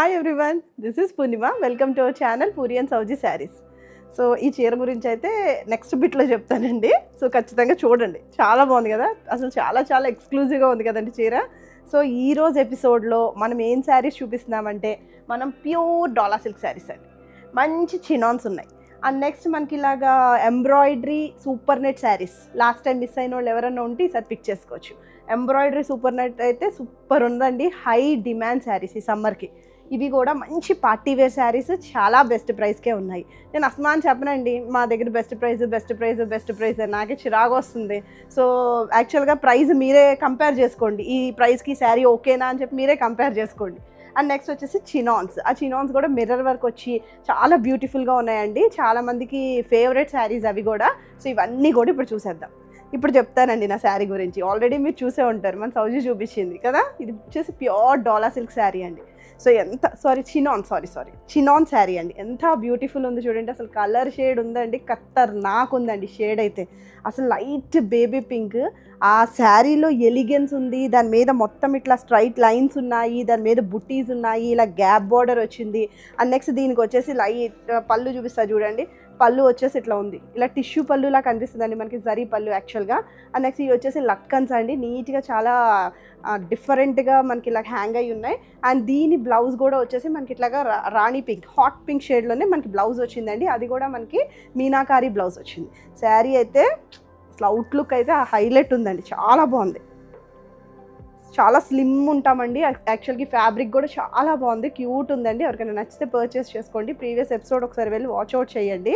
Hi everyone, this is Purnima. Welcome to our channel Puri and Souji saris. So ఈ చీర గురించి అయితే నెక్స్ట్ బిట్లో చెప్తానండి. సో ఖచ్చితంగా చూడండి, చాలా బాగుంది కదా, అసలు చాలా చాలా ఎక్స్క్లూజివ్గా ఉంది కదండి చీర. సో ఈరోజు ఎపిసోడ్లో మనం ఏం శారీస్ చూపిస్తున్నామంటే మనం ప్యూర్ డాలా సిల్క్ శారీస్ అండి. మంచి చినాన్స్ ఉన్నాయి. అండ్ నెక్స్ట్ మనకి ఇలాగా embroidery super net saris, last time miss అయిన వాళ్ళు ఎవరైనా ఉంటే ఈసారి పిక్ చేసుకోవచ్చు. ఎంబ్రాయిడరీ సూపర్ నెట్ అయితే సూపర్ ఉందండి, హై డిమాండ్ శారీస్ ఈ సమ్మర్కి. ఇవి కూడా మంచి పార్టీ వేర్ శారీస్, చాలా బెస్ట్ ప్రైస్కే ఉన్నాయి. నేను అస్మాన్ చెప్పనండి మా దగ్గర బెస్ట్ ప్రైస్ నాకే చిరాకు వస్తుంది. సో యాక్చువల్గా ప్రైస్ మీరే కంపేర్ చేసుకోండి, ఈ ప్రైస్కి శారీ ఓకేనా అని చెప్పి మీరే కంపేర్ చేసుకోండి. అండ్ నెక్స్ట్ వచ్చేసి చినాన్స్. ఆ చినాన్స్ కూడా మిర్రర్ వర్క్ వచ్చి చాలా బ్యూటిఫుల్గా ఉన్నాయండి, చాలామందికి ఫేవరెట్ శారీస్ అవి కూడా. సో ఇవన్నీ కూడా ఇప్పుడు చూసేద్దాం. ఇప్పుడు చెప్తానండి నా శారీ గురించి. ఆల్రెడీ మీరు చూసే ఉంటారు, మన సౌజీ చూపించింది కదా. ఇది వచ్చేసి ప్యూర్ డాలా సిల్క్ శారీ అండి. సో ఎంత చినాన్ శారీ అండి, ఎంత బ్యూటిఫుల్ ఉంది చూడండి. అసలు కలర్ షేడ్ ఉందండి, ఖతర్నాక్ ఉందండి షేడ్ అయితే. అసలు లైట్ బేబీ పింక్, ఆ శారీలో ఎలిగెన్స్ ఉంది. దాని మీద మొత్తం ఇట్లా స్ట్రైట్ లైన్స్ ఉన్నాయి, దాని మీద బుట్టీస్ ఉన్నాయి, ఇలా గ్యాప్ బార్డర్ వచ్చింది. అండ్ నెక్స్ట్ దీనికి వచ్చేసి లైట్ పళ్ళు చూపిస్తా చూడండి. పళ్ళు వచ్చేసి ఇట్లా ఉంది, ఇలా టిష్యూ పళ్ళులా కనిపిస్తుందండి మనకి, జరీ పళ్ళు యాక్చువల్గా. అండ్ నెక్స్ట్ ఇవి వచ్చేసి లక్కన్స్ అండి, నీట్గా చాలా డిఫరెంట్గా మనకి ఇలా హ్యాంగ్ అయ్యి ఉన్నాయి. అండ్ దీని బ్లౌజ్ కూడా వచ్చేసి మనకి ఇట్లాగా రాణి పింక్, హాట్ పింక్ షేడ్లోనే మనకి బ్లౌజ్ వచ్చిందండి. అది కూడా మనకి మీనాకారి బ్లౌజ్ వచ్చింది. శారీ అయితే అసలు అవుట్లుక్ అయితే హైలైట్ ఉందండి, చాలా బాగుంది. చాలా స్లిమ్ ఉంటామండి. యాక్చువల్గా ఫ్యాబ్రిక్ కూడా చాలా బాగుంది, క్యూట్ ఉందండి. ఎవరికైనా నచ్చితే పర్చేస్ చేసుకోండి. ప్రీవియస్ ఎపిసోడ్ ఒకసారి వెళ్ళి వాచ్అవుట్ చేయండి.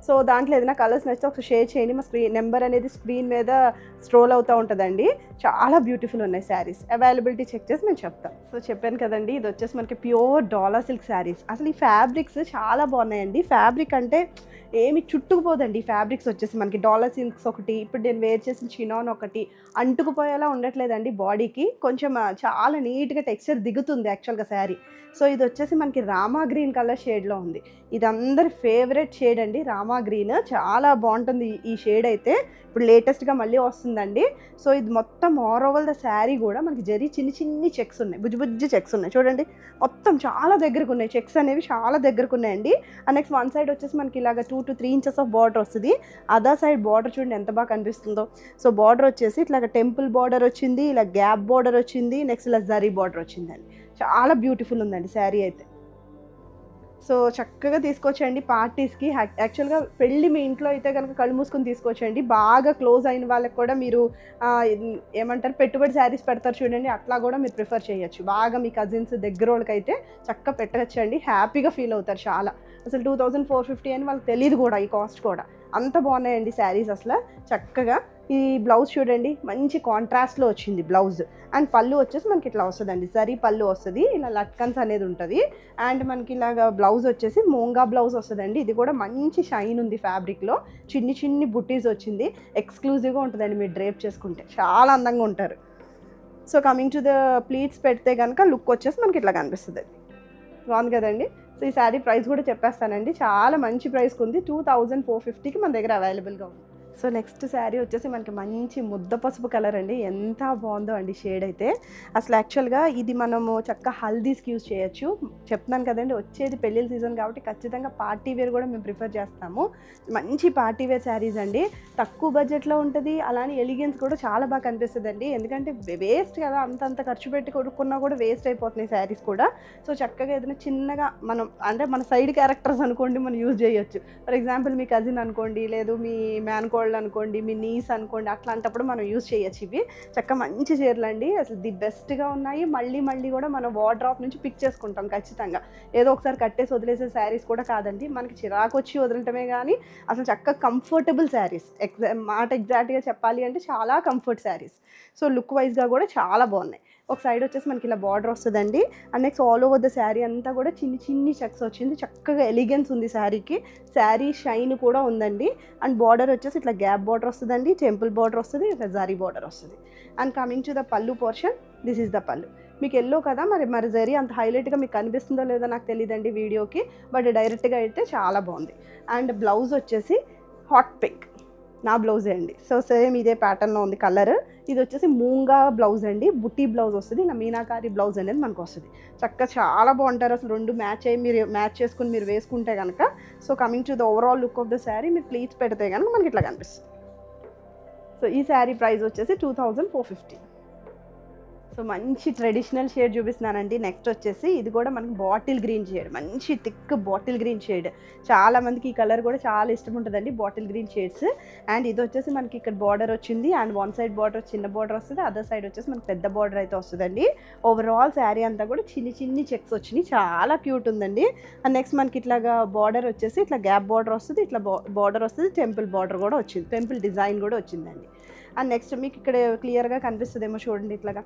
సో దాంట్లో ఏదైనా కలర్స్ నచ్చితే ఒకసారి షేర్ చేయండి. మా నెంబర్ అనేది స్క్రీన్ మీద స్క్రోల్ అవుతూ ఉంటుందండి. చాలా బ్యూటిఫుల్ ఉన్నాయి శారీస్. అవైలబిలిటీ చెక్ చేసి నేను చెప్తాను. సో చెప్పాను కదండి, ఇది వచ్చేసి మనకి ప్యూర్ డాలా సిల్క్ శారీస్. అసలు ఈ ఫ్యాబ్రిక్స్ చాలా బాగున్నాయండి. ఫ్యాబ్రిక్ అంటే ఏమి చుట్టుకుపోదండి. ఈ ఫ్యాబ్రిక్స్ వచ్చేసి మనకి డాలా సిల్క్స్ ఒకటి, ఇప్పుడు నేను వేర్ చేసిన చినాన్ ఒకటి అంటుకుపోయేలా ఉండట్లేదండి బాడీకి. కొంచెం చాలా నీట్గా టెక్స్చర్ దిగుతుంది యాక్చువల్గా శారీ. సో ఇది వచ్చేసి మనకి రామా గ్రీన్ కలర్ షేడ్లో ఉంది. ఇది అందరి ఫేవరెట్ షేడ్ అండి, రామా గ్రీన్. చాలా బాగుంటుంది ఈ షేడ్ అయితే. ఇప్పుడు లేటెస్ట్గా మళ్ళీ వస్తుందండి. సో ఇది మొత్తం ఆల్ ఓవర్ ద శారీ కూడా మనకి జరీ చిన్ని చెక్స్ ఉన్నాయి, బుజ్జి చెక్స్ ఉన్నాయి చూడండి. మొత్తం చాలా దగ్గరకు ఉన్నాయి, చెక్స్ అనేవి చాలా దగ్గరకు ఉన్నాయండి. అండ్ నెక్స్ట్ వన్ సైడ్ వచ్చేసి మనకి ఇలాగ 2 to 3 inches ఆఫ్ బార్డర్ వస్తుంది. అదర్ సైడ్ బార్డర్ చూడండి ఎంత బాగా కనిపిస్తుందో. సో బార్డర్ వచ్చేసి ఇట్లాగ టెంపుల్ బార్డర్ వచ్చింది, ఇలా గ్యాప్ బార్డర్ వచ్చింది, నెక్స్ట్ ఇలా జరీ బార్డర్ వచ్చిందండి. చాలా బ్యూటిఫుల్ ఉందండి శారీ అయితే. సో చక్కగా తీసుకొచ్చండి పార్టీస్కి. యాక్చువల్గా పెళ్ళి మీ ఇంట్లో అయితే కనుక కళ్ళు మూసుకొని తీసుకొచ్చండి. బాగా క్లోజ్ అయిన వాళ్ళకి కూడా మీరు ఏమంటారు పెట్టుబడి శారీస్ పెడతారు చూడండి, అట్లా కూడా మీరు ప్రిఫర్ చేయొచ్చు. బాగా మీ కజిన్స్ దగ్గర వాళ్ళకైతే చక్కగా పెట్టచ్చండి, హ్యాపీగా ఫీల్ అవుతారు చాలా. అసలు 2450 అని వాళ్ళకి తెలియదు కూడా ఈ కాస్ట్ కూడా. అంత బాగున్నాయండి శారీస్ అసలు. చక్కగా ఈ బ్లౌజ్ చూడండి, మంచి కాంట్రాస్ట్లో వచ్చింది బ్లౌజ్. అండ్ పళ్ళు వచ్చేసి మనకి ఇట్లా వస్తుందండి, జరీ పళ్ళు వస్తుంది, ఇలా లట్కన్స్ అనేది ఉంటుంది. అండ్ మనకి ఇలాగ బ్లౌజ్ వచ్చేసి మూంగా బ్లౌజ్ వస్తుందండి. ఇది కూడా మంచి షైన్ ఉంది ఫ్యాబ్రిక్లో, చిన్ని బుట్టీస్ వచ్చింది. ఎక్స్క్లూజివ్గా ఉంటుందండి, మీరు డ్రేప్ చేసుకుంటే చాలా అందంగా ఉంటారు. So coming to the pleats పెడితే కనుక లుక్ వచ్చేసి మనకి ఇట్లా కనిపిస్తుంది. బాగుంది కదండి. సో ఈ శారీ ప్రైస్ కూడా చెప్పేస్తానండి, చాలా మంచి ప్రైస్కి ఉంది. 2450కి మన దగ్గర అవైలబుల్గా ఉంది. సో నెక్స్ట్ శారీ వచ్చేసి మనకి మంచి ముద్ద పసుపు కలర్ అండి, ఎంత బాగుందో అండి షేడ్ అయితే. అసలు యాక్చువల్గా ఇది మనము చక్కగా హల్దీస్కి యూజ్ చేయొచ్చు. చెప్తున్నాను కదండి, వచ్చేది పెళ్ళిళ్ళ సీజన్ కాబట్టి ఖచ్చితంగా పార్టీ వేర్ కూడా మేము ప్రిఫర్ చేస్తాము. మంచి పార్టీ వేర్ శారీస్ అండి, తక్కువ బడ్జెట్లో ఉంటుంది. అలానే ఎలిగెన్స్ కూడా చాలా బాగా కనిపిస్తుంది అండి. ఎందుకంటే వేస్ట్ కదా, అంత ఖర్చు పెట్టి కొనుక్కున్నా కూడా వేస్ట్ అయిపోతున్నాయి శారీస్ కూడా. సో చక్కగా ఏదైనా చిన్నగా మనం అంటే మన సైడ్ క్యారెక్టర్స్ అనుకోండి మనం యూజ్ చేయొచ్చు. ఫర్ ఎగ్జాంపుల్ మీ కజిన్ అనుకోండి, లేదు మీ మ్యాన్కో అనుకోండి, మీ నీస్ అనుకోండి, అట్లాంటప్పుడు మనం యూజ్ చేయొచ్చు. ఇవి చక్కగా మంచి చీరలు అండి, అసలు ది బెస్ట్గా ఉన్నాయి. మళ్ళీ కూడా మనం వార్డ్రాప్ నుంచి పిక్ చేసుకుంటాం ఖచ్చితంగా. ఏదో ఒకసారి కట్టేసి వదిలేసే శారీస్ కూడా కాదండి, మనకి చిరాకు వచ్చి వదలటమే కానీ అసలు చక్కగా కంఫర్టబుల్ శారీస్. ఎగ్జాక్ట్గా చెప్పాలి అంటే చాలా కంఫర్ట్ శారీస్. సో లుక్ వైజ్గా కూడా చాలా బాగున్నాయి. ఒక సైడ్ వచ్చేసి మనకి ఇలా బార్డర్ వస్తుందండి. And next all over the sari అంతా కూడా చిన్ని చెక్స్ వచ్చింది. చక్కగా ఎలిగెన్స్ ఉంది శారీకి, శారీ షైన్ కూడా ఉందండి. అండ్ బార్డర్ వచ్చేసి ఇట్లా గ్యాప్ బార్డర్ వస్తుందండి, టెంపుల్ బార్డర్ వస్తుంది, ఇట్లా జరీ బార్డర్ వస్తుంది. And coming to the pallu portion, this is the పళ్ళు. మీకు ఎల్లో కదా, మరి జరీ అంత హైలైట్గా మీకు కనిపిస్తుందో లేదో నాకు తెలియదండి వీడియోకి, బట్ డైరెక్ట్గా అయితే చాలా బాగుంది. అండ్ బ్లౌజ్ వచ్చేసి హాట్ పింక్, నా బ్లౌజే అండి. సో సేమ్ ఇదే ప్యాటర్న్లో ఉంది కలర్. ఇది వచ్చేసి మూంగా బ్లౌజ్ అండి, బుట్టి బ్లౌజ్ వస్తుంది, ఇలా మీనాకారి బ్లౌజ్ అనేది మనకు వస్తుంది. చక్కగా చాలా బాగుంటారు అసలు, రెండు మ్యాచ్ అయ్యి మీరు మ్యాచ్ చేసుకుని మీరు వేసుకుంటే కనుక. So coming to the overall look of the sari, మీరు ప్లీట్స్ పెడితే కనుక మనకి ఇట్లా కనిపిస్తుంది. సో ఈ శారీ ప్రైస్ వచ్చేసి 2450. సో మంచి ట్రెడిషనల్ షేడ్ చూపిస్తున్నానండి. నెక్స్ట్ వచ్చేసి ఇది కూడా మనకి బాటిల్ గ్రీన్ షేడ్, మంచి థిక్ బాటిల్ గ్రీన్ షేడ్. చాలామందికి ఈ కలర్ కూడా చాలా ఇష్టం ఉంటుందండి, బాటిల్ గ్రీన్ షేడ్స్. అండ్ ఇది వచ్చేసి మనకి ఇక్కడ బార్డర్ వచ్చింది, అండ్ వన్ సైడ్ బార్డర్ చిన్న బార్డర్ వస్తుంది, అదర్ సైడ్ వచ్చేసి మనకి పెద్ద బార్డర్ అయితే వస్తుందండి. ఓవరాల్ శారీ అంతా కూడా చిన్ని చిన్ని చెక్స్ వచ్చినాయి, చాలా క్యూట్ ఉందండి. అండ్ నెక్స్ట్ మనకి ఇట్లాగా బార్డర్ వచ్చేసి ఇట్లా గ్యాప్ బార్డర్ వస్తుంది, ఇట్లా బార్డర్ వస్తుంది, టెంపుల్ బార్డర్ కూడా వచ్చింది, టెంపుల్ డిజైన్ కూడా వచ్చిందండి. అండ్ నెక్స్ట్ మీకు ఇక్కడ క్లియర్గా కనిపిస్తుందేమో చూడండి ఇట్లాగా.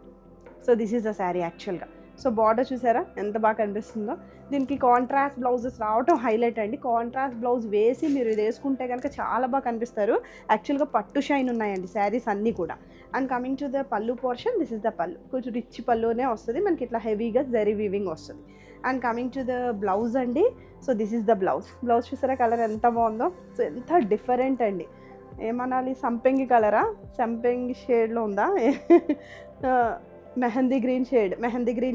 So this is the sari యాక్చువల్గా. సో బార్డర్ చూసారా ఎంత బాగా కనిపిస్తుందో. దీనికి కాంట్రాస్ట్ బ్లౌజెస్ రావటం హైలైట్ అండి. కాంట్రాస్ట్ బ్లౌజ్ వేసి మీరు ఇది వేసుకుంటే కనుక చాలా బాగా కనిపిస్తారు. యాక్చువల్గా పట్టు షైన్ ఉన్నాయండి శారీస్ అన్నీ కూడా. And coming to the pallu portion, this is the pallu, కొంచెం రిచ్ పళ్ళునే వస్తుంది మనకి, ఇట్లా హెవీగా జరీ వీవింగ్ వస్తుంది. And coming to the blouse అండి, so this is the blouse. Blouse చూసారా కలర్ ఎంత బాగుందో. సో ఎంత డిఫరెంట్ అండి, ఏమనాలి, సంపెంగి కలరా, సంపెంగి షేడ్లో ఉందా, మెహందీ గ్రీన్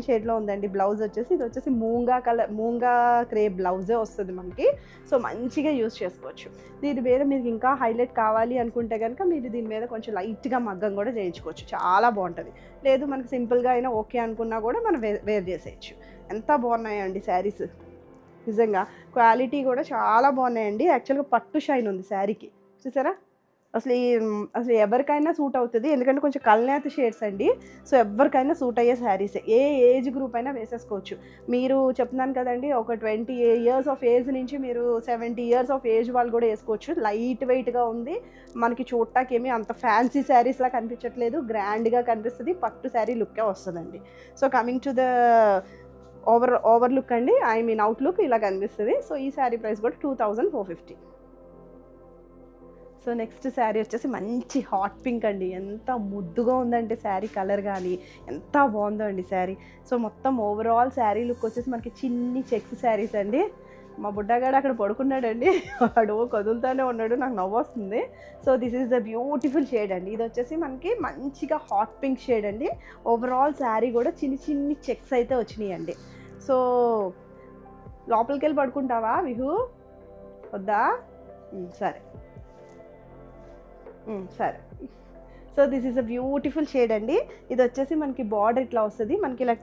షేడ్లో ఉందండి బ్లౌజ్ వచ్చేసి. ఇది వచ్చేసి మూంగా క్రేప్ బ్లౌజే వస్తుంది మనకి. సో మంచిగా యూజ్ చేసుకోవచ్చు. దీని మీద మీకు ఇంకా హైలైట్ కావాలి అనుకుంటే కనుక మీరు దీని మీద కొంచెం లైట్గా మగ్గం కూడా చేయించుకోవచ్చు, చాలా బాగుంటుంది. లేదు మనకి సింపుల్గా అయినా ఓకే అనుకున్నా కూడా మనం వేర్ చేసేయచ్చు. ఎంత బాగున్నాయండి శారీస్, నిజంగా క్వాలిటీ కూడా చాలా బాగున్నాయండి. యాక్చువల్గా పట్టు షైన్ ఉంది శారీకి, చూసారా. అసలు ఎవరికైనా సూట్ అవుతుంది, ఎందుకంటే కొంచెం కల్నేత షేడ్స్ అండి. సో ఎవరికైనా సూట్ అయ్యే శారీసే, ఏ ఏజ్ గ్రూప్ అయినా వేసేసుకోవచ్చు. మీరు చెప్తున్నాను కదండి, ఒక 20 years ఆఫ్ ఏజ్ నుంచి మీరు 70 years ఆఫ్ ఏజ్ వాళ్ళు కూడా వేసుకోవచ్చు. లైట్ వెయిట్గా ఉంది మనకి, చూడటాకేమీ అంత ఫ్యాన్సీ శారీస్లా కనిపించట్లేదు, గ్రాండ్గా కనిపిస్తుంది, పట్టు శారీ లుక్కే వస్తుందండి. So coming to the over look అండి, ఐ మీన్ అవుట్ లుక్ ఇలా కనిపిస్తుంది. సో ఈ శారీ ప్రైస్ కూడా 2450. సో నెక్స్ట్ శారీ వచ్చేసి మంచి హాట్ పింక్ అండి, ఎంత ముద్దుగా ఉందంటే శారీ కలర్ కానీ ఎంత బాగుందో అండి శారీ. సో మొత్తం ఓవరాల్ శారీ లుక్ వచ్చేసి మనకి చిన్ని చెక్స్ శారీస్ అండి. మా బుడ్డగాడు అక్కడ పడుకున్నాడండి, వాడు కదులుతూనే ఉన్నాడు, నాకు నవ్వు వస్తుంది. So this is the beautiful shade అండి. ఇది వచ్చేసి మనకి మంచిగా హాట్ పింక్ షేడ్ అండి. ఓవరాల్ శారీ కూడా చిన్ని చిన్ని చెక్స్ అయితే వచ్చినాయండి. సో లోపలికి వెళ్ళి పడుకుంటావా విహు, వద్దా, సరే సరే. So this is a beautiful shade అండి. ఇది వచ్చేసి మనకి బార్డర్ ఇట్లా వస్తుంది, మనకి ఇలా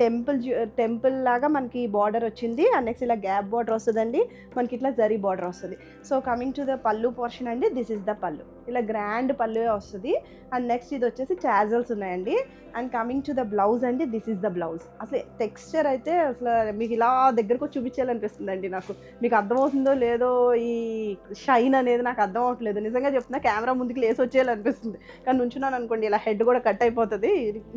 టెంపుల్ లాగా మనకి బార్డర్ వచ్చింది. అండ్ నెక్స్ట్ ఇలా గ్యాప్ బార్డర్ వస్తుందండి, మనకి ఇట్లా జరీ బార్డర్ వస్తుంది. So coming to the pallu portion అండి, దిస్ ఇస్ ద పళ్ళు, ఇలా గ్రాండ్ పళ్ళు వస్తుంది. అండ్ నెక్స్ట్ ఇది వచ్చేసి టాజల్స్ ఉన్నాయండి. And coming to the blouse అండి, దిస్ ఇస్ ద బ్లౌజ్. అసలు టెక్స్చర్ అయితే అసలు మీకు ఇలా దగ్గరకు చూపించాలనిపిస్తుంది అండి నాకు. మీకు అర్థమవుతుందో లేదో, ఈ షైన్ అనేది నాకు అర్థం అవ్వట్లేదు, నిజంగా చెప్తున్నా. కెమెరా ముందుకు లేసి వచ్చేయాలనిపిస్తుంది, కానీ నుంచున్నాను అనుకోండి ఇలా హెడ్ కూడా కట్ అయిపోతుంది,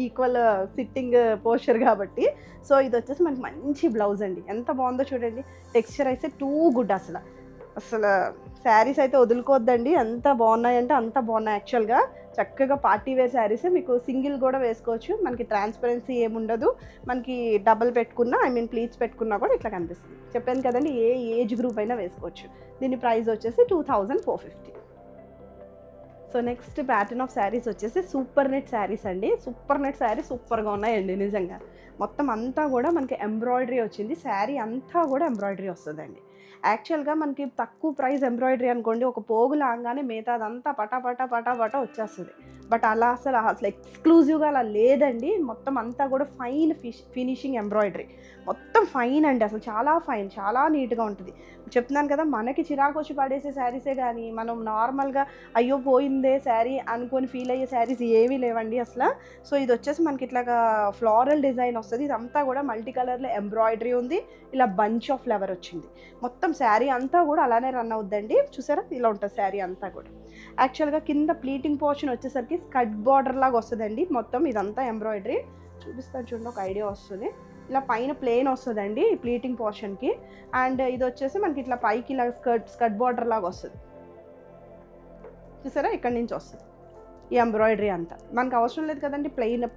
ఈక్వల్ సిట్టింగ్ పోస్చర్ కాబట్టి. సో ఇది వచ్చేసి మనకి మంచి బ్లౌజ్ అండి, ఎంత బాగుందో చూడండి. టెక్స్చర్ అయితే టూ గుడ్, అసలు శారీస్ అయితే వదులుకోవద్దండి, ఎంత బాగున్నాయంటే అంత బాగున్నాయి. యాక్చువల్గా చక్కగా పార్టీ వేర్ శారీసే, మీకు సింగిల్ కూడా వేసుకోవచ్చు, మనకి ట్రాన్స్పరెన్సీ ఏముండదు. మనకి డబల్ పెట్టుకున్నా, ఐ మీన్ ప్లీట్స్ పెట్టుకున్నా కూడా ఇట్లా కనిపిస్తుంది. చెప్పాను కదండి, ఏ ఏజ్ గ్రూప్ అయినా వేసుకోవచ్చు. దీని ప్రైస్ వచ్చేసి 2450. So next pattern of saris వచ్చేసి సూపర్ నెట్ శారీస్ అండి. సూపర్ నెట్ శారీ సూపర్గా ఉన్నాయండి నిజంగా. మొత్తం అంతా కూడా మనకి ఎంబ్రాయిడరీ వచ్చింది, శారీ అంతా కూడా ఎంబ్రాయిడరీ వస్తుందండి. యాక్చువల్గా మనకి తక్కువ ప్రైస్ ఎంబ్రాయిడరీ అనుకోండి, ఒక పోగు లాగానే మిగతాదంతా పటా వచ్చేస్తుంది. బట్ అసలు ఎక్స్క్లూజివ్గా అలా లేదండి. మొత్తం అంతా కూడా ఫైన్ ఫినిషింగ్ ఎంబ్రాయిడరీ, మొత్తం ఫైన్ అండి, అసలు చాలా ఫైన్, చాలా నీట్గా ఉంటుంది. చెప్తున్నాను కదా, మనకి చిరాకు వచ్చి పడేసే శారీసే కానీ మనం నార్మల్గా అయ్యో పోయిందే శారీ అనుకొని ఫీల్ అయ్యే శారీస్ ఏవీ లేవండి అసలు. సో ఇది వచ్చేసి మనకి ఇట్లాగా ఫ్లోరల్ డిజైన్ వస్తుంది, ఇదంతా కూడా మల్టీ కలర్లో ఎంబ్రాయిడరీ ఉంది, ఇలా బంచ్ ఆఫ్ ఫ్లవర్ వచ్చింది. మొత్తం శారీ అంతా కూడా అలానే రన్ అవుద్దండి, చూసారా ఇలా ఉంటుంది శారీ అంతా కూడా. యాక్చువల్గా కింద ప్లీటింగ్ పోర్షన్ వచ్చేసరికి స్కర్ట్ బార్డర్ లాగా వస్తుందండి. మొత్తం ఇదంతా ఎంబ్రాయిడరీ చూపిస్తాను చూడండి, ఒక ఐడియా వస్తుంది. ఇలా పైన ప్లెయిన్ వస్తుందండి ఈ ప్లీటింగ్ పోర్షన్కి. అండ్ ఇది వచ్చేసి మనకి ఇట్లా పైకి ఇలా స్కర్ట్ బార్డర్ లాగా వస్తుంది, చూసారా ఇక్కడి నుంచి వస్తుంది. ఈ ఎంబ్రాయిడరీ అంతా మనకు అవసరం లేదు కదండి,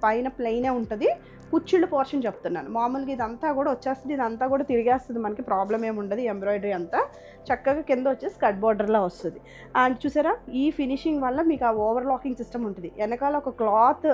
పైన ప్లెయినే ఉంటుంది. కుచ్చిళ్ళు పోర్షన్ చెప్తున్నాను. మామూలుగా ఇదంతా కూడా వచ్చేస్తుంది, ఇదంతా కూడా తిరిగేస్తుంది, మనకి ప్రాబ్లం ఏమి ఉండదు. ఈ ఎంబ్రాయిడరీ అంతా చక్కగా కింద వచ్చేసి కట్ బార్డర్లా వస్తుంది. అండ్ చూసారా ఈ ఫినిషింగ్ వల్ల మీకు ఆ ఓవర్లాకింగ్ సిస్టమ్ ఉంటుంది. వెనకాల ఒక క్లాత్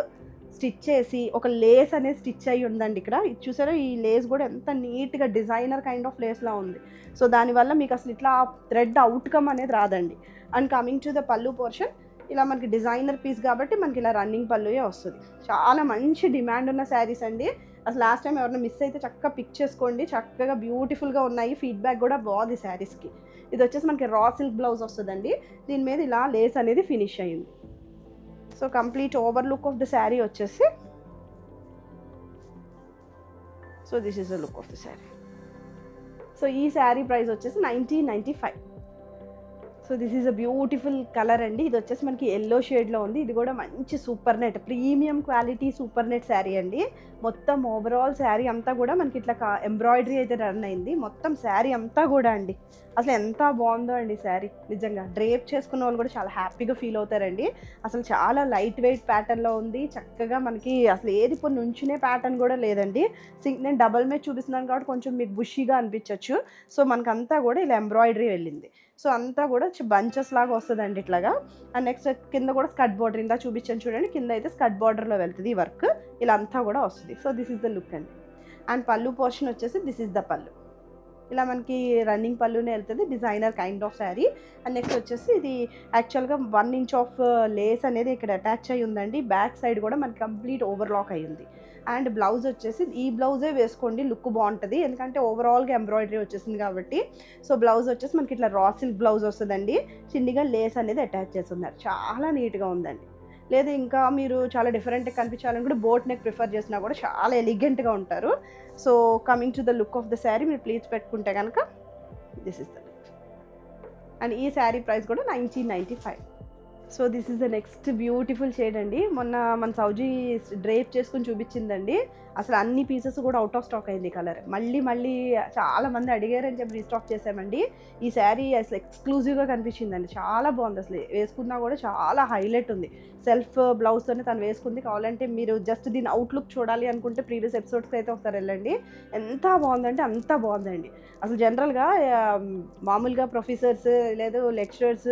స్టిచ్ చేసి ఒక లేస్ అనేది స్టిచ్ అయ్యి ఉందండి ఇక్కడ. ఇది చూసారా ఈ లేస్ కూడా ఎంత నీట్గా డిజైనర్ కైండ్ ఆఫ్ లేస్లా ఉంది. సో దానివల్ల మీకు అసలు ఇట్లా థ్రెడ్ అవుట్కమ్ అనేది రాదండి. And coming to the pallu portion, ఇలా మనకి డిజైనర్ పీస్ కాబట్టి మనకి ఇలా రన్నింగ్ పళ్ళుయే వస్తుంది. చాలా మంచి డిమాండ్ ఉన్న శారీస్ అండి. అసలు లాస్ట్ టైం ఎవరైనా మిస్ అయితే చక్కగా పిక్ చేసుకోండి, చక్కగా బ్యూటిఫుల్గా ఉన్నాయి. ఫీడ్బ్యాక్ కూడా బాగుంది శారీస్కి. ఇది వచ్చేసి మనకి రా సిల్క్ బ్లౌజ్ వస్తుందండి. దీని మీద ఇలా లేస్ అనేది ఫినిష్ అయ్యింది. So complete over look of the sari వచ్చేసి, so this is the look of the sari. So ఈ శారీ ప్రైస్ వచ్చేసి 1995. So this is a beautiful colour అండి. ఇది వచ్చేసి మనకి ఎల్లో షేడ్లో ఉంది. ఇది కూడా మంచి super net, premium quality super net sari అండి. మొత్తం ఓవరాల్ శారీ అంతా కూడా మనకి ఇట్లా ఎంబ్రాయిడరీ అయితే రన్ అయింది. మొత్తం శారీ అంతా కూడా అండి అసలు ఎంత బాగుందో అండి శారీ. నిజంగా డ్రేప్ చేసుకున్న వాళ్ళు కూడా చాలా హ్యాపీగా ఫీల్ అవుతారండి. అసలు చాలా లైట్ వెయిట్ ప్యాటర్న్లో ఉంది. చక్కగా మనకి అసలు ఏది ఇప్పుడు నుంచునే ప్యాటర్న్ కూడా లేదండి. నేను డబల్ మేడ్ చూపిస్తున్నాను కాబట్టి కొంచెం మీకు బుషీగా అనిపించవచ్చు. సో మనకంతా కూడా ఇలా ఎంబ్రాయిడరీ వెళ్ళింది. సో అంతా కూడా బంచెస్ లాగా వస్తుందండి ఇట్లాగా. అండ్ నెక్స్ట్ కింద కూడా స్కర్ట్ బార్డర్, ఇందా చూపించాను చూడండి, కింద అయితే స్కర్ట్ బార్డర్లో వెళ్తుంది ఈ వర్క్. ఇలా అంతా కూడా వస్తుంది. So this is the look అండి. అండ్ పళ్ళు పోర్షన్ వచ్చేసి దిస్ ఈస్ ద పళ్ళు. ఇలా మనకి రన్నింగ్ పళ్ళునే వెళ్తుంది, designer kind of sari. And next వచ్చేసి ఇది యాక్చువల్గా 1 ఇంచ్ ఆఫ్ లేస్ అనేది ఇక్కడ అటాచ్ అయ్యి ఉందండి. బ్యాక్ సైడ్ కూడా మనకి కంప్లీట్ ఓవర్లాక్ అయ్యింది. అండ్ బ్లౌజ్ వచ్చేసి ఈ బ్లౌజే వేసుకోండి, లుక్ బాగుంటుంది. ఎందుకంటే ఓవరాల్గా ఎంబ్రాయిడరీ వచ్చేసింది కాబట్టి. సో బ్లౌజ్ వచ్చేసి మనకి ఇట్లా రా సిల్క్ బ్లౌజ్ వస్తుందండి. చిన్నగా లేస్ అనేది అటాచ్ చేసి ఉన్నారు. చాలా నీట్గా ఉందండి. లేదు ఇంకా మీరు చాలా డిఫరెంట్గా కనిపించాలని కూడా బోట్ నెక్ ప్రిఫర్ చేసినా కూడా చాలా ఎలిగెంట్గా ఉంటారు. So coming to the look of the sari, మీరు ప్లీజ్ పెట్టుకుంటే కనుక this is the look. And ఈ శారీ ప్రైస్ కూడా 1995. So this is the next beautiful shade అండి. మొన్న మన సౌజీ డ్రేప్ చేసుకుని చూపించిందండి. అసలు అన్ని పీసెస్ కూడా అవుట్ ఆఫ్ స్టాక్ అయింది కలర్. మళ్ళీ చాలామంది అడిగారని చెప్పి రీస్టాక్ చేసామండి. ఈ శారీ అసలు ఎక్స్క్లూజివ్గా కనిపించిందండి. చాలా బాగుంది, అసలు వేసుకున్నా కూడా చాలా హైలైట్ ఉంది. సెల్ఫ్ బ్లౌజ్తోనే తను వేసుకుంది. కావాలంటే మీరు జస్ట్ దీని అవుట్లుక్ చూడాలి అనుకుంటే ప్రీవియస్ ఎపిసోడ్స్కి అయితే ఒకసారి వెళ్ళండి. ఎంత బాగుందంటే అంత బాగుందండి. అసలు జనరల్గా మామూలుగా ప్రొఫెసర్స్ లేదు లెక్చరర్స్,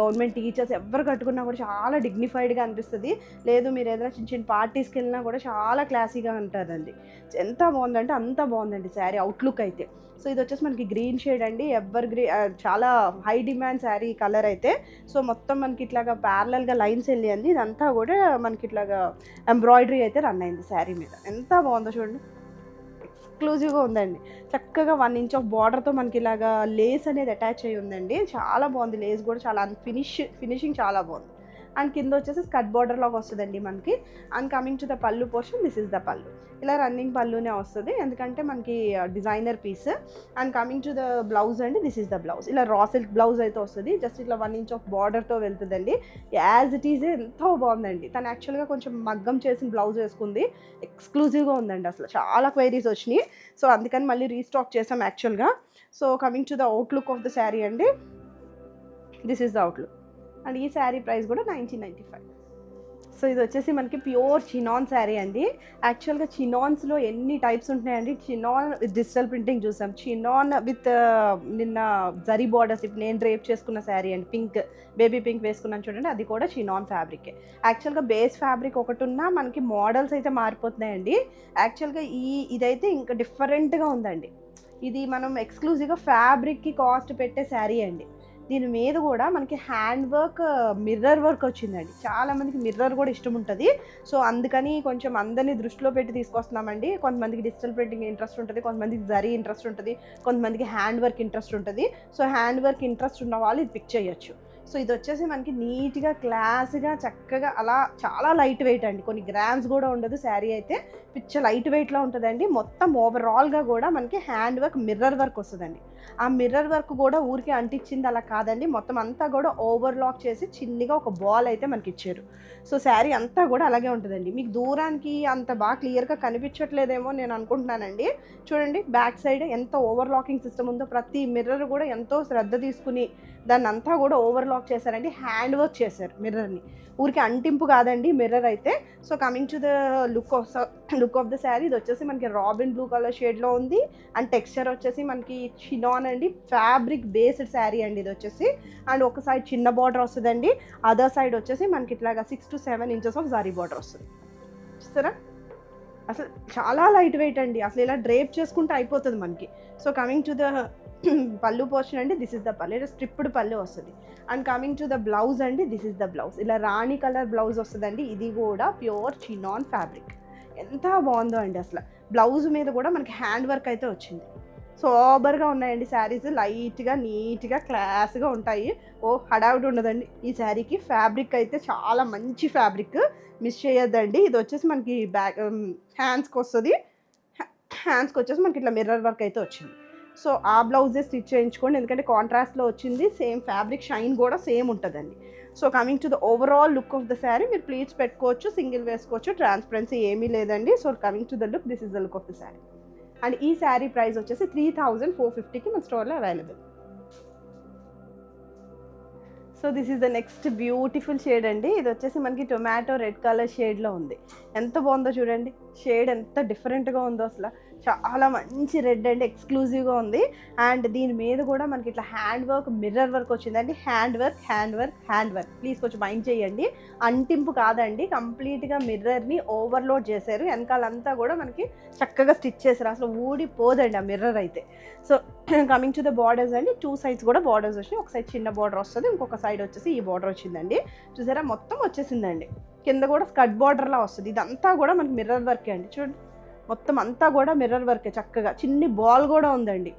గవర్నమెంట్ టీచర్స్ ఎవరు కట్టుకున్నా కూడా చాలా డిగ్నిఫైడ్గా అనిపిస్తుంది. లేదు మీరు ఏదైనా చిన్న పార్టీస్కి వెళ్ళినా కూడా చాలా క్లాసీగా ఉంటుందండి. ఎంత బాగుందంటే అంత బాగుందండి శారీ అవుట్లుక్ అయితే. సో ఇది వచ్చేసి మనకి గ్రీన్ షేడ్ అండి, ఎవర్ గ్రీన్, చాలా హై డిమాండ్ శారీ కలర్ అయితే. సో మొత్తం మనకి ఇట్లాగా ప్యారలల్గా లైన్స్ వెళ్ళింది. ఇదంతా కూడా మనకి ఇట్లాగా ఎంబ్రాయిడరీ అయితే రన్ అయింది శారీ మీద. ఎంత బాగుందో చూడండి, ఎక్స్క్లూజివ్గా ఉందండి. చక్కగా 1 ఇంచ్ ఆఫ్ బార్డర్తో మనకి ఇలాగా లేస్ అనేది అటాచ్ అయ్యి ఉందండి. చాలా బాగుంది, లేస్ కూడా చాలా ఫినిషింగ్ చాలా బాగుంది. అండ్ కింద వచ్చేసి స్కర్ట్ బార్డర్ లాగా వస్తుందండి మనకి. And coming to the pallu portion, this is the pallu. ఇలా రన్నింగ్ పళ్ళునే వస్తుంది ఎందుకంటే మనకి designer piece. And coming to the blouse అండి, దిస్ ఇస్ ద బ్లౌజ్. ఇలా రా సిల్క్ బ్లౌజ్ అయితే వస్తుంది. జస్ట్ ఇట్లా 1 ఇంచ్ ఆఫ్ బార్డర్తో వెళ్తుందండి. యాజ్ ఇట్ ఈజే ఎంతో బాగుందండి. తను యాక్చువల్గా కొంచెం మగ్గం చేసిన బ్లౌజ్ వేసుకుంది. ఎక్స్క్లూజివ్గా ఉందండి. అసలు చాలా క్వైరీస్ వచ్చినాయి. సో అందుకని మళ్ళీ రీస్టాక్ చేసాం యాక్చువల్గా. So coming to the outlook of the sari అండి, this is the outlook. And ఈ శారీ ప్రైస్ కూడా 1995. సో ఇది వచ్చేసి మనకి ప్యూర్ చినాన్ శారీ అండి. యాక్చువల్గా చినాన్స్లో ఎన్ని టైప్స్ ఉంటున్నాయండి. చినాన్ విత్ డిజిటల్ ప్రింటింగ్ చూసాం, చినాన్ విత్ నిన్న జరీ బార్డర్స్. ఇప్పుడు నేను డ్రేప్ చేసుకున్న శారీ అండి, పింక్, బేబీ పింక్ వేసుకున్నాను చూడండి, అది కూడా చినాన్ ఫ్యాబ్రికే. యాక్చువల్గా బేస్ ఫ్యాబ్రిక్ ఒకటి ఉన్నా మనకి మోడల్స్ అయితే మారిపోతున్నాయండి. యాక్చువల్గా ఇదైతే ఇంకా డిఫరెంట్గా ఉందండి. ఇది మనం ఎక్స్క్లూజివ్గా ఫ్యాబ్రిక్కి కాస్ట్ పెట్టే శారీ అండి. దీని మీద కూడా మనకి హ్యాండ్ వర్క్, మిర్రర్ వర్క్ వచ్చిందండి. చాలామందికి మిర్రర్ కూడా ఇష్టం ఉంటుంది. సో అందుకని కొంచెం అందరినీ దృష్టిలో పెట్టి తీసుకొస్తున్నామండి. కొంతమందికి డిజిటల్ ప్రింటింగ్ ఇంట్రెస్ట్ ఉంటుంది, కొంతమందికి జరీ ఇంట్రెస్ట్ ఉంటుంది, కొంతమందికి హ్యాండ్ వర్క్ ఇంట్రెస్ట్ ఉంటుంది. సో హ్యాండ్ వర్క్ ఇంట్రెస్ట్ ఉన్న వాళ్ళు ఇది పిక్ చేయొచ్చు. సో ఇది వచ్చేసి మనకి నీట్గా క్లాస్గా చక్కగా అలా చాలా లైట్ వెయిట్ అండి. కొన్ని గ్రామ్స్ కూడా ఉండదు శారీ అయితే, పిచ్చ లైట్ వెయిట్లో ఉంటుందండి. మొత్తం ఓవరాల్గా కూడా మనకి హ్యాండ్ వర్క్, మిర్రర్ వర్క్ వస్తుందండి. ఆ మిర్రర్ వర్క్ కూడా ఊరికే అంటించింది అలా కాదండి, మొత్తం అంతా కూడా ఓవర్లాక్ చేసి చిన్నగా ఒక బాల్ అయితే మనకి ఇచ్చారు. సో శారీ అంతా కూడా అలాగే ఉంటుందండి. మీకు దూరానికి అంత బాగా క్లియర్గా కనిపించట్లేదేమో నేను అనుకుంటున్నానండి. చూడండి బ్యాక్ సైడ్ ఎంత ఓవర్లాకింగ్ సిస్టమ్ ఉందో, ప్రతి మిర్రర్ కూడా ఎంతో శ్రద్ధ తీసుకుని దాన్ని అంతా కూడా ఓవర్లాక్ చేశారండి, హ్యాండ్ వర్క్ చేశారు మిర్రర్ని. ఊరికి అంటింపు కాదండి మిర్రర్ అయితే. So coming to the look of the sari, ఇది వచ్చేసి మనకి రాబిన్ బ్లూ కలర్ షేడ్లో ఉంది. అండ్ టెక్స్చర్ వచ్చేసి మనకి చినాన్ అండి, ఫ్యాబ్రిక్ బేస్డ్ శారీ అండి ఇది వచ్చేసి. అండ్ ఒక సైడ్ చిన్న బార్డర్ వస్తుందండి, అదర్ సైడ్ వచ్చేసి మనకి ఇట్లాగా 6 to 7 inches of zari border వస్తుంది. చూస్తారా అసలు చాలా లైట్ వెయిట్ అండి, అసలు ఇలా డ్రేప్ చేసుకుంటే అయిపోతుంది మనకి. So coming to the pallu portion అండి, దిస్ ఇస్ ద పళ్ళు, ఇలా స్ట్రిప్డ్ పళ్ళు వస్తుంది. And coming to the blouse అండి, దిస్ ఇస్ ద బ్లౌజ్, ఇలా రాణి కలర్ బ్లౌజ్ వస్తుందండి. ఇది కూడా ప్యూర్ చినాన్ ఫ్యాబ్రిక్, ఎంత బాగుందో అండి అసలు. బ్లౌజ్ మీద కూడా మనకి హ్యాండ్ వర్క్ అయితే వచ్చింది. సోబర్గా ఉన్నాయండి శారీస్, లైట్గా నీట్గా క్లాస్గా ఉంటాయి. ఓ హడావిడి ఉండదండి ఈ శారీకి. ఫ్యాబ్రిక్ అయితే చాలా మంచి ఫ్యాబ్రిక్, మిస్ చేయొద్దండి. ఇది వచ్చేసి మనకి బ్యాక్ హ్యాండ్స్కి వస్తుంది, హ్యాండ్స్కి వచ్చేసి మనకి ఇట్లా మిర్రర్ వర్క్ అయితే వచ్చింది. సో ఆ బ్లౌజే స్టిచ్ చేయించుకోండి, ఎందుకంటే కాంట్రాస్ట్లో వచ్చింది. సేమ్ ఫ్యాబ్రిక్ షైన్ కూడా సేమ్ ఉంటుందండి. So coming to the overall look of the sari, మీరు ప్లీట్స్ పెట్టుకోవచ్చు, సింగిల్ వేసుకోవచ్చు, ట్రాన్స్పరెన్సీ ఏమీ లేదండి. So coming to the look, this is the look of the sari. And ఈ శారీ ప్రైస్ వచ్చేసి 3450కి మన స్టోర్లో available. So this is the next beautiful shade అండి. ఇది వచ్చేసి మనకి టొమాటో రెడ్ కలర్ షేడ్లో ఉంది. ఎంత బాగుందో చూడండి, షేడ్ ఎంత డిఫరెంట్గా ఉందో అసలు. చాలా మంచి రెడ్ అండి, ఎక్స్క్లూజివ్గా ఉంది. అండ్ దీని మీద కూడా మనకి ఇట్లా హ్యాండ్ వర్క్, మిర్రర్ వర్క్ వచ్చిందండి. Hand work hand work hand work, please కొంచెం మైండ్ చేయండి. అంటింపు కాదండి, కంప్లీట్గా మిర్రర్ని ఓవర్లోడ్ చేశారు. వెనకాలంతా కూడా మనకి చక్కగా స్టిచ్ చేశారు, అసలు ఊడిపోదండి ఆ మిర్రర్ అయితే. So coming to the borders అండి, 2 sides కూడా బార్డర్స్ వచ్చినాయి. ఒక సైడ్ చిన్న బార్డర్ వస్తుంది, ఇంకొక సైడ్ వచ్చేసి ఈ బార్డర్ వచ్చిందండి. చూసారా మొత్తం వచ్చేసిందండి. కింద కూడా స్కర్ట్ బార్డర్లా వస్తుంది. ఇదంతా కూడా మనకి మిర్రర్ వర్కే అండి. చూడండి మొత్తం అంతా కూడా మిర్రర్ వర్కే, చక్కగా చిన్ని బాల్ కూడా ఉందండి.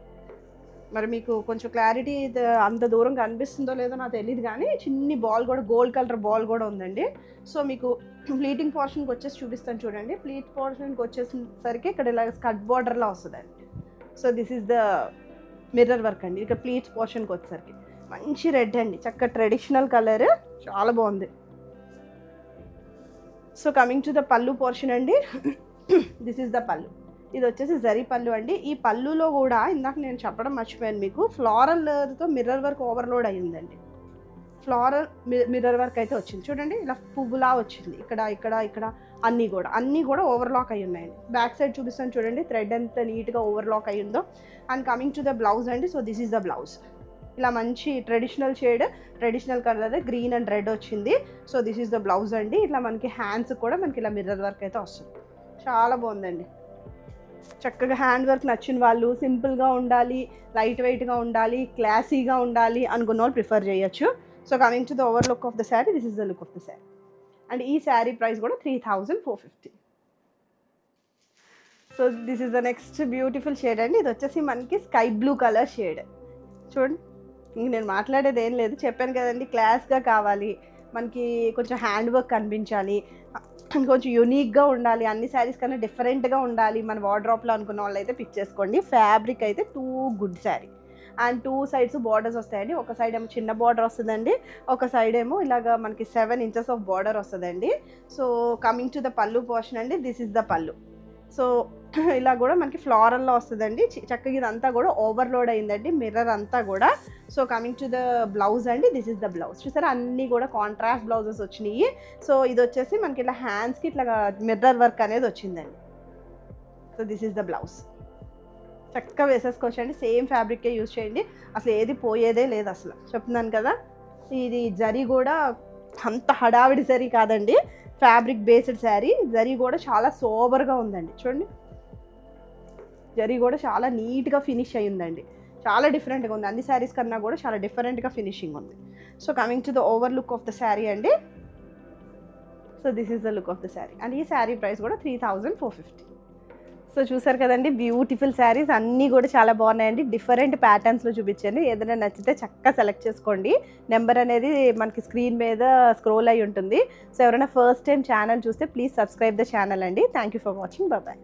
మరి మీకు కొంచెం క్లారిటీ అంత దూరం కనిపిస్తుందో లేదో నాకు తెలియదు, కానీ చిన్ని బాల్ కూడా, గోల్డ్ కలర్ బాల్ కూడా ఉందండి. సో మీకు ప్లీటింగ్ పోర్షన్కి వచ్చేసి చూపిస్తాను చూడండి. ప్లీట్ పోర్షన్కి వచ్చేసరికి ఇక్కడ ఇలా స్కర్ట్ బార్డర్లా వస్తుందండి. So this is the mirror work అండి. ఇక్కడ ప్లీట్స్ పోర్షన్కి వచ్చేసరికి మంచి రెడ్ అండి, చక్కగా ట్రెడిషనల్ కలర్, చాలా బాగుంది. So coming to the pallu portion అండి, దిస్ ఈజ్ ద పళ్ళు. ఇది వచ్చేసి జరీ పళ్ళు అండి. ఈ పళ్ళులో కూడా ఇందాక నేను చెప్పడం మర్చిపోయాను మీకు, ఫ్లోరల్తో మిర్రర్ వర్క్ ఓవర్లోడ్ అయ్యిందండి. ఫ్లోరల్ మిర్రర్ వర్క్ అయితే వచ్చింది చూడండి, ఇలా పువ్వులా వచ్చింది. ఇక్కడ ఇక్కడ ఇక్కడ అన్నీ కూడా ఓవర్లాక్ అయ్యి ఉన్నాయండి. బ్యాక్ సైడ్ చూపిస్తాను చూడండి, థ్రెడ్ ఎంత నీట్గా ఓవర్లాక్ అయ్యిందో. And coming to the blouse అండి, so this is the blouse. ఇలా మంచి traditional shade, traditional colour, green and red వచ్చింది. So this is the blouse అండి. ఇట్లా మనకి హ్యాండ్స్ కూడా మనకి ఇలా మిర్రర్ వర్క్ అయితే వస్తుంది, చాలా బాగుందండి. చక్కగా హ్యాండ్ వర్క్ నచ్చిన వాళ్ళు, సింపుల్గా ఉండాలి, లైట్ వెయిట్గా ఉండాలి, క్లాసీగా ఉండాలి అనుకున్న వాళ్ళు ప్రిఫర్ చేయొచ్చు. So coming to the over look of the sari, this is the look of the sari. And ఈ శారీ ప్రైస్ కూడా 3450. So this is the next beautiful shade అండి. ఇది వచ్చేసి మనకి స్కై బ్లూ కలర్ షేడ్. చూడండి, ఇంక నేను మాట్లాడేది ఏం లేదు, చెప్పాను కదండి, క్లాస్గా కావాలి మనకి, కొంచెం హ్యాండ్ వర్క్ కనిపించాలి, కొంచెం యూనిక్గా ఉండాలి, అన్ని శారీస్ కన్నా డిఫరెంట్గా ఉండాలి మన వార్డ్రోబ్లో అనుకున్న వాళ్ళు అయితే పిక్ చేసుకోండి. ఫ్యాబ్రిక్ అయితే too good sari. And 2 sides borders వస్తాయండి. ఒక సైడ్ ఏమో చిన్న బార్డర్ వస్తుందండి, ఒక సైడ్ ఏమో ఇలాగ మనకి 7 inches ఆఫ్ బార్డర్ వస్తుందండి. So coming to the pallu portion అండి, దిస్ ఇస్ ద పళ్ళు. సో ఇలా కూడా మనకి ఫ్లోరల్లో వస్తుందండి. చక్కగా ఇదంతా కూడా ఓవర్లోడ్ అయిందండి మిర్రర్ అంతా కూడా. So coming to the blouse అండి, దిస్ ఇస్ ద బ్లౌజ్. చూసారా అన్నీ కూడా కాంట్రాస్ట్ బ్లౌజెస్ వచ్చినాయి. సో ఇది వచ్చేసి మనకి ఇట్లా హ్యాండ్స్కి ఇట్లా మిర్రర్ వర్క్ అనేది వచ్చిందండి. So this is the blouse. చక్కగా వేసేసుకోవచ్చండి, సేమ్ ఫ్యాబ్రికే యూజ్ చేయండి, అసలు ఏది పోయేదే లేదు అసలు, చెప్తున్నాను కదా. ఇది జరీ కూడా అంత హడావిడి జరీ కాదండి, ఫ్యాబ్రిక్ బేస్డ్ శారీ. జరీ కూడా చాలా సోబర్గా ఉందండి, చూడండి జరీ కూడా చాలా నీట్గా ఫినిష్ అయ్యిందండి, చాలా డిఫరెంట్గా ఉంది. అన్ని శారీస్ కన్నా కూడా చాలా డిఫరెంట్గా ఫినిషింగ్ ఉంది. So coming to the over look of the sari అండి. So this is the look of the sari. And ఈ శారీ ప్రైస్ కూడా 3450. సో చూసారు కదండి, బ్యూటిఫుల్ శారీస్ అన్నీ కూడా చాలా బాగున్నాయండి. డిఫరెంట్ ప్యాటర్న్స్లో చూపించండి. ఏదైనా నచ్చితే చక్కగా సెలెక్ట్ చేసుకోండి. నెంబర్ అనేది మనకి స్క్రీన్ మీద స్క్రోల్ అయి ఉంటుంది. సో ఎవరైనా ఫస్ట్ టైం ఛానల్ చూస్తే ప్లీజ్ సబ్స్క్రైబ్ ద ఛానల్ అండి. Thank you for watching. Bye.